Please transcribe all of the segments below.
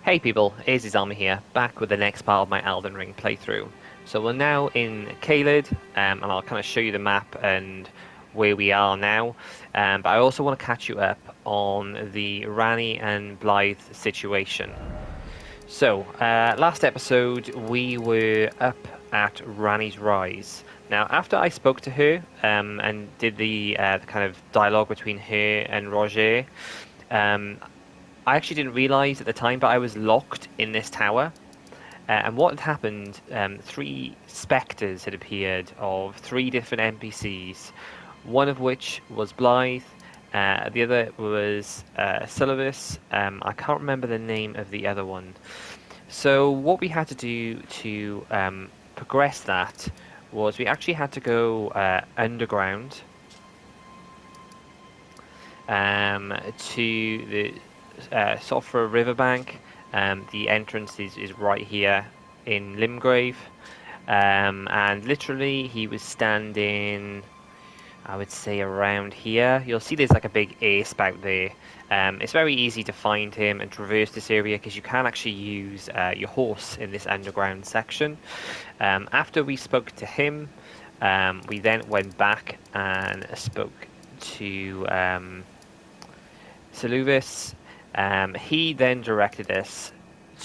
Hey people, Army here, back with the next part of my Elden Ring playthrough. So we're now in Caelid, and I'll kind of show you the map and where we are now. But I also want to catch you up on the Ranni and Blythe situation. So, last episode we were up at Ranni's Rise. Now, after I spoke to her and did the kind of dialogue between her and Roger, um, I actually didn't realize at the time, but I was locked in this tower. And what had happened, three specters had appeared of three different NPCs, one of which was Blythe, the other was Sylvanas. I can't remember the name of the other one. So what we had to do to progress that was we actually had to go underground to the Sofra riverbank. The entrance is right here in Limgrave. And literally he was standing, I would say around here. You'll see there's like a big air spout there. It's very easy to find him and traverse this area because you can actually use your horse in this underground section. After we spoke to him, we then went back and spoke to Seleuvis. He then directed us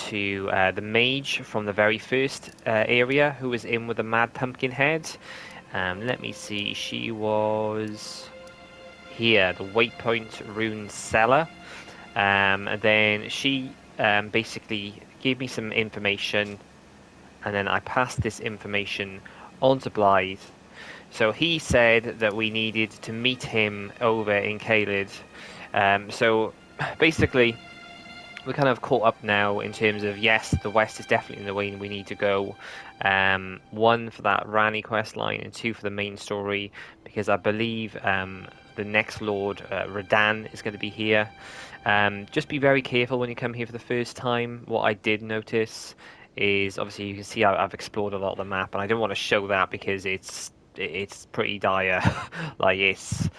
to the mage from the very first area who was in with the Mad Pumpkin head. Let me see, she was here, the Waypoint Rune Seller. And then she basically gave me some information, and then I passed this information on to Blythe. So he said that we needed to meet him over in Caelid. So basically, we're kind of caught up now in terms of yes, the west is definitely the way we need to go. One for that Ranni quest line, and two for the main story, because I believe the next Lord Radan is going to be here. Just be very careful when you come here for the first time. What I did notice is obviously you can see I've explored a lot of the map, and I didn't want to show that because it's pretty dire. Like it's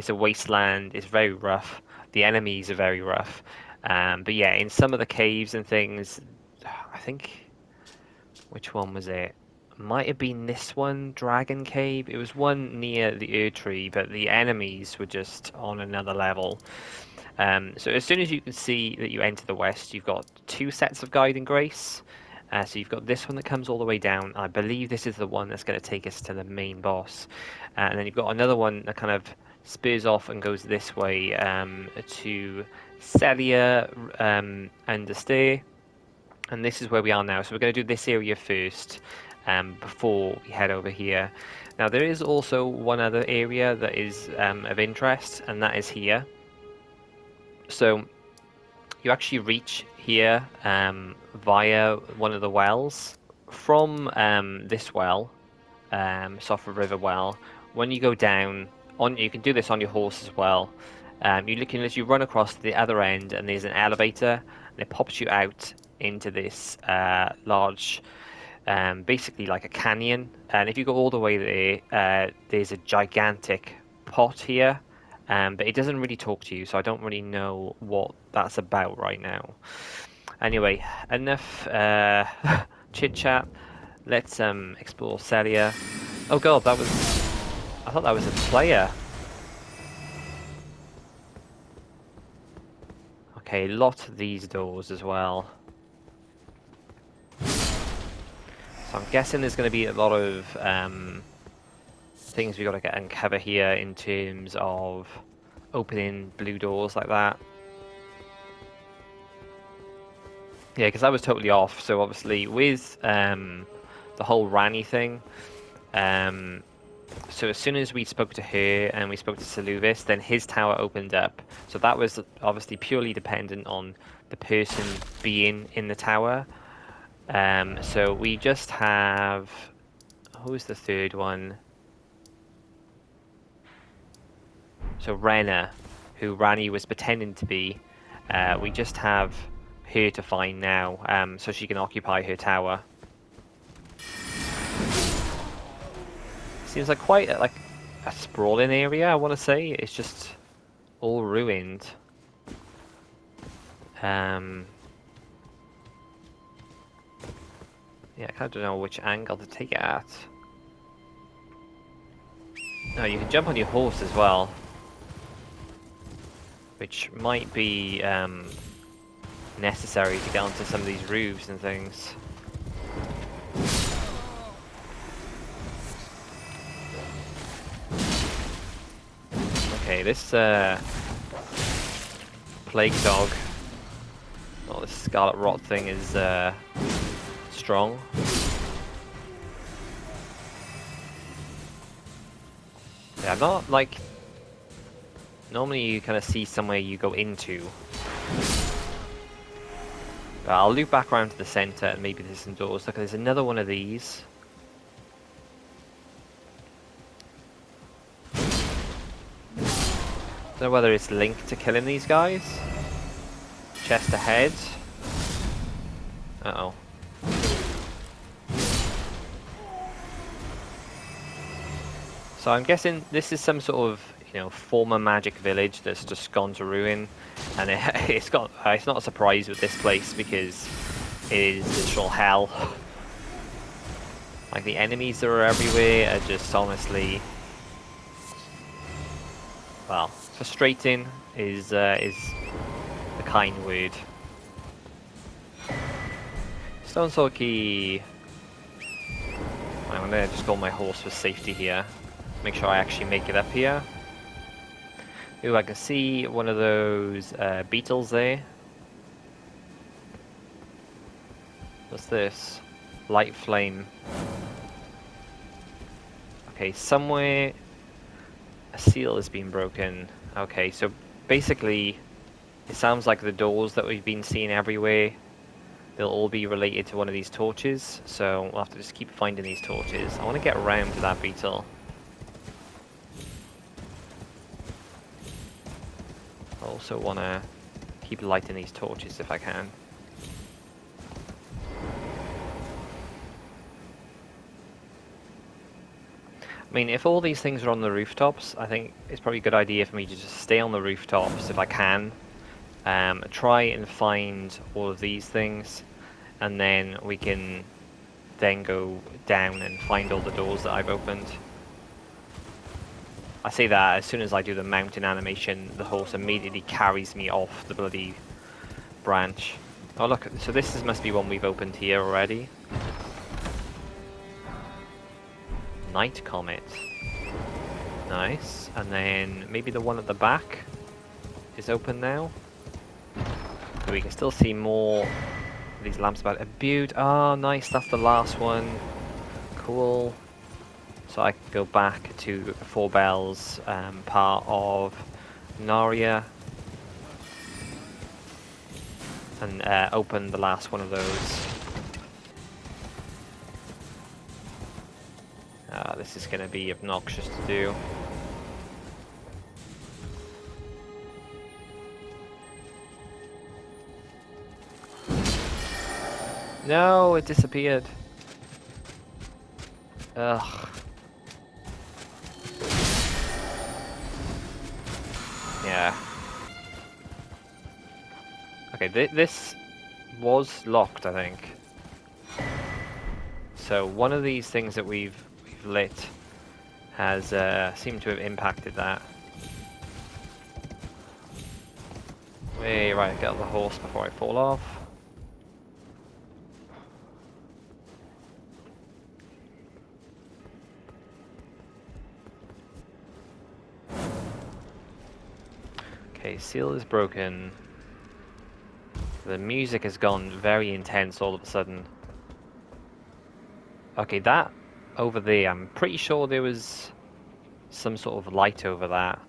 a wasteland. It's very rough. The enemies are very rough. But yeah, in some of the caves and things, I think which one was it? Might have been this one, Dragon Cave. It was one near the Ur Tree, but the enemies were just on another level. So as soon as you can see that you enter the west, you've got two sets of Guiding Grace. So you've got this one that comes all the way down. I believe this is the one that's going to take us to the main boss. And then you've got another one that kind of spurs off and goes this way to Sellia and the Stair. And this is where we are now. So we're going to do this area first before we head over here. Now there is also one other area that is of interest, and that is here. So you actually reach here via one of the wells. From this well, Sofra River well, when you go down, you can do this on your horse as well. You can literally run across the other end, and there's an elevator, and it pops you out into this large, basically like a canyon. And if you go all the way there, there's a gigantic pot here, but it doesn't really talk to you, so I don't really know what that's about right now. Anyway, enough chit chat. Let's explore Sellia. Oh god, that was. I thought that was a player. Okay, lot of these doors as well. So I'm guessing there's going to be a lot of things we got to get uncover here in terms of opening blue doors like that. Yeah, because I was totally off. So obviously with the whole Ranni thing, so as soon as we spoke to her and we spoke to Seleuvis, then his tower opened up. So that was obviously purely dependent on the person being in the tower. So we just have... Who's the third one? So Rena, who Ranni was pretending to be. We just have her to find now, so she can occupy her tower. Seems like quite like a sprawling area, I want to say. It's just all ruined. Yeah, I kind of don't know which angle to take it at. No, you can jump on your horse as well, which might be necessary to get onto some of these roofs and things. Okay, this plague dog, oh, this scarlet rot thing is strong. Yeah, I'm not like... Normally you kind of see somewhere you go into. But I'll loop back around to the center and maybe there's some doors. Look, there's another one of these. Don't know whether it's linked to killing these guys. Chest ahead. Uh-oh. So I'm guessing this is some sort of, you know, former magic village that's just gone to ruin, and it's not a surprise with this place because it is literal hell. Like the enemies that are everywhere are just honestly, well, frustrating is the kind word. Stone sword key. I'm gonna just go on my horse for safety here. Make sure I actually make it up here. Ooh, I can see one of those beetles there. What's this? Light flame. Okay, somewhere a seal has been broken. Okay, so basically it sounds like the doors that we've been seeing everywhere, they'll all be related to one of these torches. So we'll have to just keep finding these torches. I want to get around to that beetle. I also want to keep lighting these torches if I can. I mean, if all these things are on the rooftops, I think it's probably a good idea for me to just stay on the rooftops if I can. Try and find all of these things, and then we can then go down and find all the doors that I've opened. I say that as soon as I do the mountain animation, the horse immediately carries me off the bloody branch. Oh look, so must be one we've opened here already. Night Comet. Nice. And then maybe the one at the back is open now. So we can still see more of these lamps about. A butte. Oh, nice. That's the last one. Cool. So I can go back to Four Bells, part of Naria, and open the last one of those. This is going to be obnoxious to do. No, it disappeared. Ugh. Yeah. Okay, this was locked, I think. So one of these things that we've lit has seemed to have impacted that. Wait, right, get off the horse before I fall off. Okay, seal is broken. The music has gone very intense all of a sudden. Okay, that over there, I'm pretty sure there was some sort of light over that.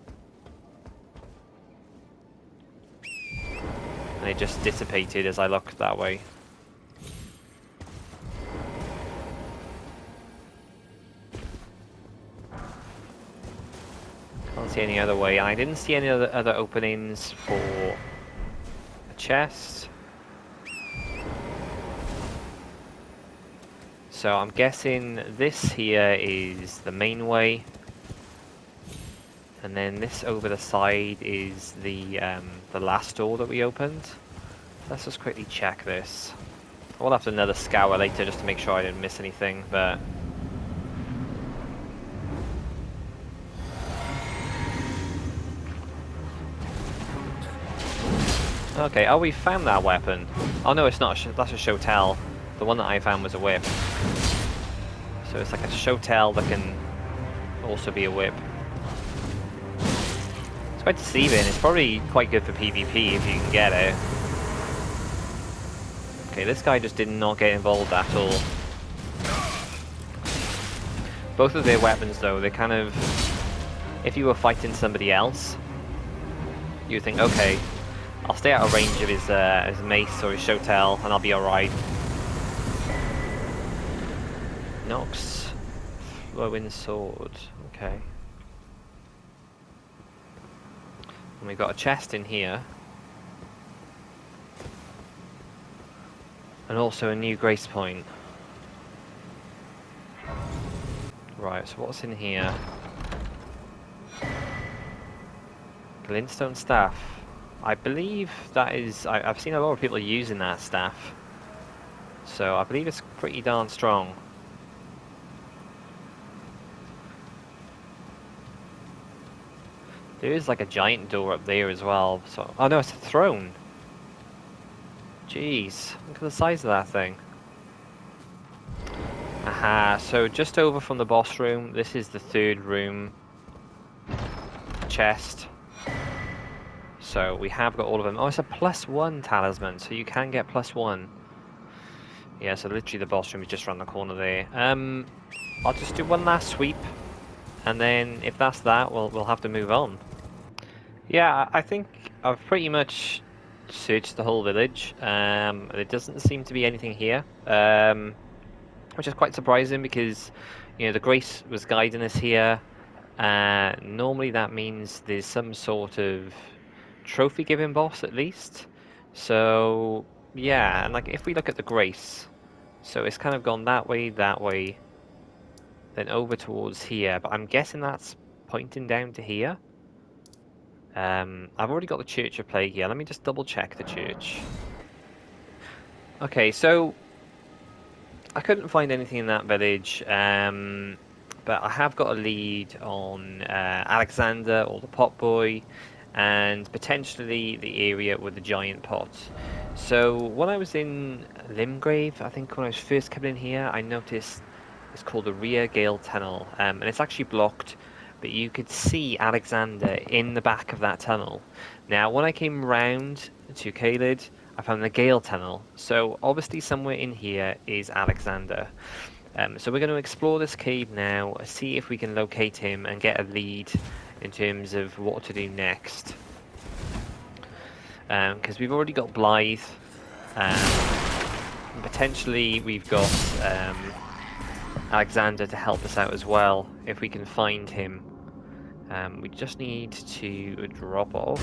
And it just dissipated as I looked that way. Can't see any other way. I didn't see any other openings for a chest. So I'm guessing this here is the main way. And then this over the side is the last door that we opened. Let's just quickly check this. We'll have to another scour later just to make sure I didn't miss anything, but... Okay, oh, we found that weapon. Oh no, it's not, that's a shotel. The one that I found was a whip. So it's like a shotel that can also be a whip. It's quite deceiving, it's probably quite good for PvP if you can get it. Okay, this guy just did not get involved at all. Both of their weapons though, they kind of... If you were fighting somebody else, you would think, okay, I'll stay out of range of his mace or his shotel and I'll be alright. Nox flowing sword, okay. And we've got a chest in here. And also a new grace point. Right, so what's in here? Glintstone staff. I believe that is... I've seen a lot of people using that staff. So I believe it's pretty darn strong. There is like a giant door up there as well. So, oh no, it's a throne. Jeez, look at the size of that thing. Aha, so just over from the boss room, this is the third room. Chest. So we have got all of them. Oh, it's a +1 talisman, so you can get +1. Yeah, so literally the boss room is just around the corner there. I'll just do one last sweep, and then if that's that, we'll have to move on. Yeah, I think I've pretty much searched the whole village. There doesn't seem to be anything here, which is quite surprising because, you know, the Grace was guiding us here. Normally that means there's some sort of trophy giving boss at least. So yeah, and like if we look at the Grace, so it's kind of gone that way, then over towards here, but I'm guessing that's pointing down to here. I've already got the Church of Plague here. Let me just double check the church. Okay, so I couldn't find anything in that village, but I have got a lead on Alexander or the Pot Boy, and potentially the area with the giant pot. So when I was in Limgrave, I think when I was first coming in here, I noticed it's called the Rear Gale Tunnel, and it's actually blocked, but you could see Alexander in the back of that tunnel. Now, when I came round to Caelid, I found the Gale Tunnel, so obviously somewhere in here is Alexander. So we're going to explore this cave now, see if we can locate him and get a lead in terms of what to do next. Because we've already got Blythe, potentially we've got Alexander to help us out as well, if we can find him. We just need to drop off.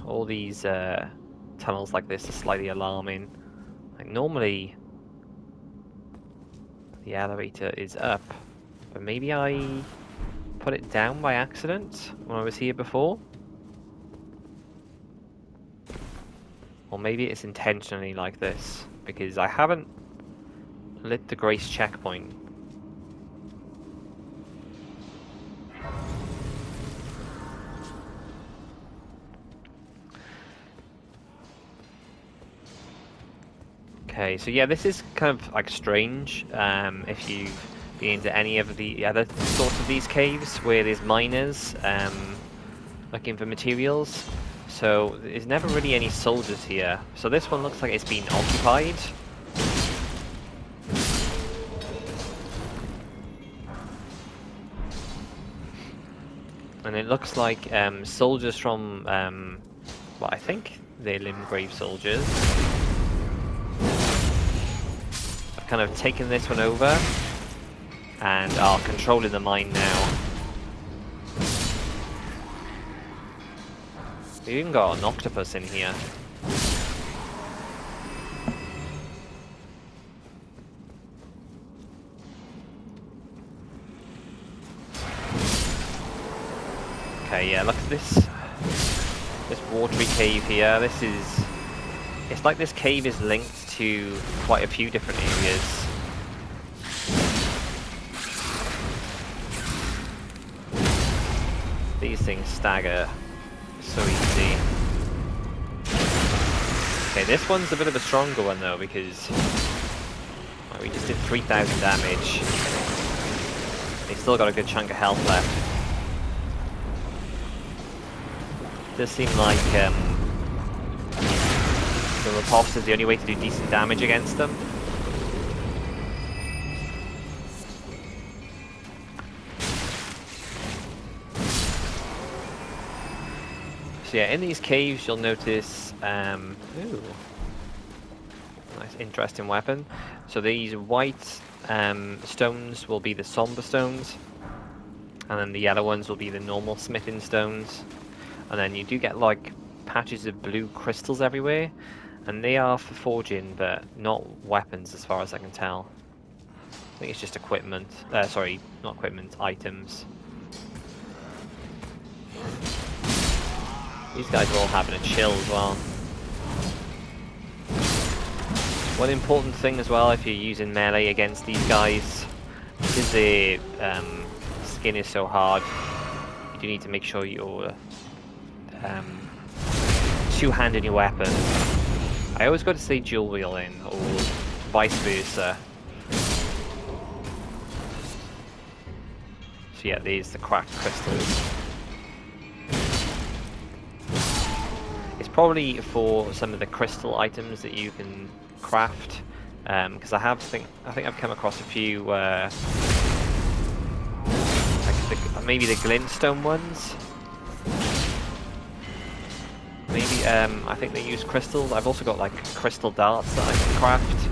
All these tunnels like this are slightly alarming. Like normally the elevator is up, but maybe I put it down by accident when I was here before. Or maybe it's intentionally like this, because I haven't lit the Grace checkpoint. Okay, so yeah, this is kind of like strange if you've been into any of the other sorts of these caves where there's miners looking for materials. So there's never really any soldiers here. So this one looks like it's been occupied. And it looks like soldiers from, well, I think they're Limgrave soldiers. I've kind of taken this one over and are controlling the mine now. We've even got an octopus in here. Okay, yeah, look at this watery cave here. This is It's like this cave is linked to quite a few different areas. These things stagger so easy. Okay, this one's a bit of a stronger one though, because we just did 3,000 damage. They still got a good chunk of health left. Does seem like the riposte is the only way to do decent damage against them. So yeah, in these caves you'll notice, ooh, nice interesting weapon. So these white stones will be the somber stones, and then the yellow ones will be the normal smithing stones. And then you do get like patches of blue crystals everywhere, and they are for forging, but not weapons as far as I can tell. I think it's just equipment. Sorry, not equipment, items. These guys are all having a chill as well. One important thing as well, if you're using melee against these guys, because their skin is so hard, you do need to make sure you're two-handing your weapon. I always got to say dual wielding, or vice versa. So yeah, there's the cracked crystals. It's probably for some of the crystal items that you can craft, because I think I've come across a few, like maybe the glintstone ones. Maybe I think they use crystals. I've also got like crystal darts that I can craft.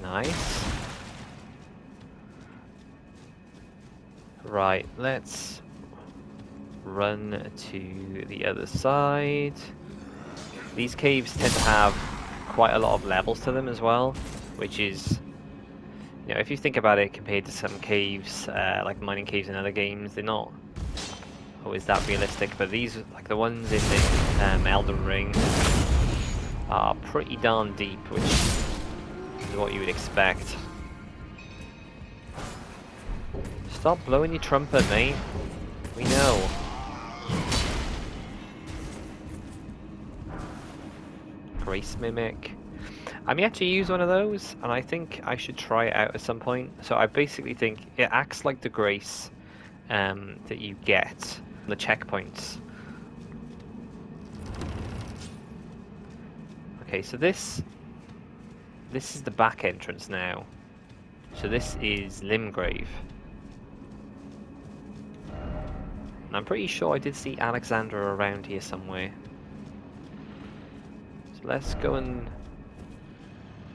Nice. Right, let's run to the other side. These caves tend to have quite a lot of levels to them as well, which is, you know, if you think about it compared to some caves, like mining caves in other games, they're not always that realistic, but these, like the ones in the Elden Ring, are pretty darn deep, which is what you would expect. Stop blowing your trumpet, mate. We know. Grace Mimic. I'm yet to use one of those, and I think I should try it out at some point. So I basically think it acts like the Grace that you get on the checkpoints. Okay, so this is the back entrance now. So this is Limgrave. And I'm pretty sure I did see Alexandra around here somewhere. So let's go and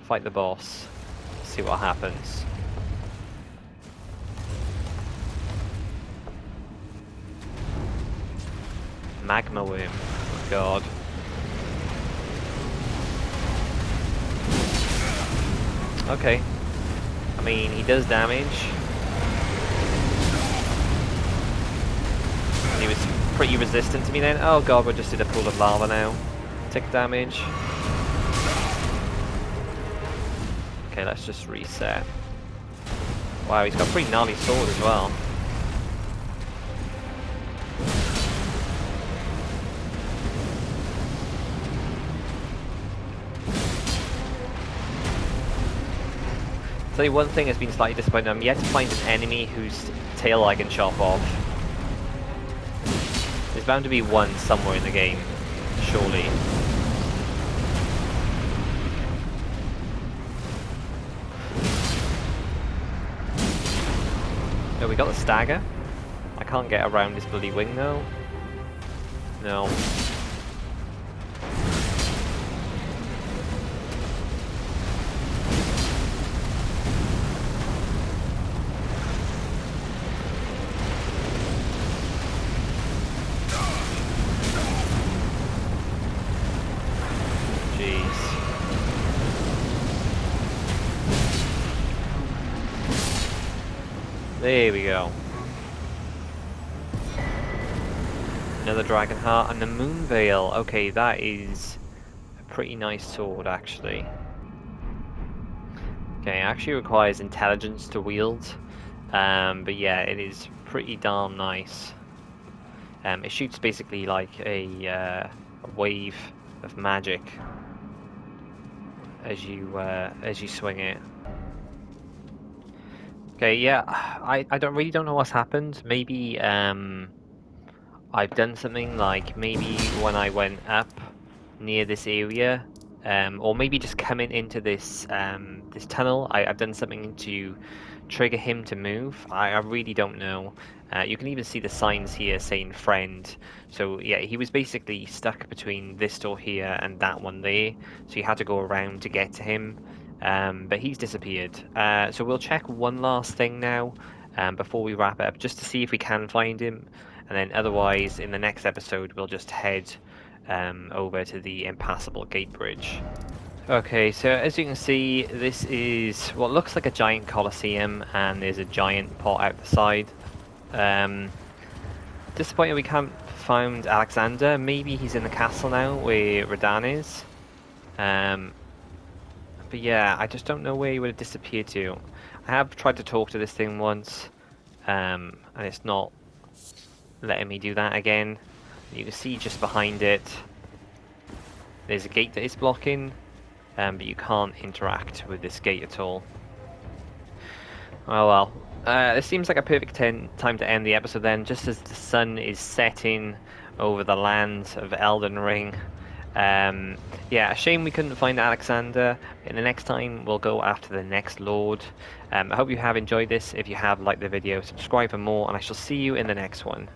fight the boss. See what happens. Magma worm. Oh god. Okay. I mean, he does damage. He was pretty resistant to me then. Oh god, we're just in a pool of lava now. Tick damage. Okay, let's just reset. Wow, he's got a pretty gnarly sword as well. Tell you one thing has been slightly disappointing. I'm yet to find an enemy whose tail I can chop off. There's bound to be one somewhere in the game, surely. Oh, we got the stagger. I can't get around his bloody wing though. No. There we go. Another dragon heart and the moon veil. Okay, that is a pretty nice sword, actually. Okay, it actually requires intelligence to wield. But yeah, it is pretty darn nice. It shoots basically like a wave of magic as you swing it. Okay, yeah, I don't know what's happened. Maybe I've done something like maybe when I went up near this area, or maybe just coming into this tunnel, I've done something to trigger him to move. I really don't know. You can even see the signs here saying friend. So yeah, he was basically stuck between this door here and that one there. So you had to go around to get to him. But he's disappeared. So we'll check one last thing now before we wrap it up, just to see if we can find him. And then otherwise, in the next episode, we'll just head over to the impassable gate bridge. Okay, so as you can see, this is what looks like a giant coliseum, and there's a giant pot out the side. Disappointed we can't find Alexander. Maybe he's in the castle now, where Radan is. Um, but yeah, I just don't know where he would have disappeared to. I have tried to talk to this thing once, and it's not letting me do that again. You can see just behind it, there's a gate that is blocking, but you can't interact with this gate at all. Oh well. This seems like a perfect time to end the episode then, just as the sun is setting over the lands of Elden Ring. Yeah, a shame we couldn't find Alexander. In the next time, we'll go after the next Lord. I hope you have enjoyed this. If you have, like the video, subscribe for more, and I shall see you in the next one.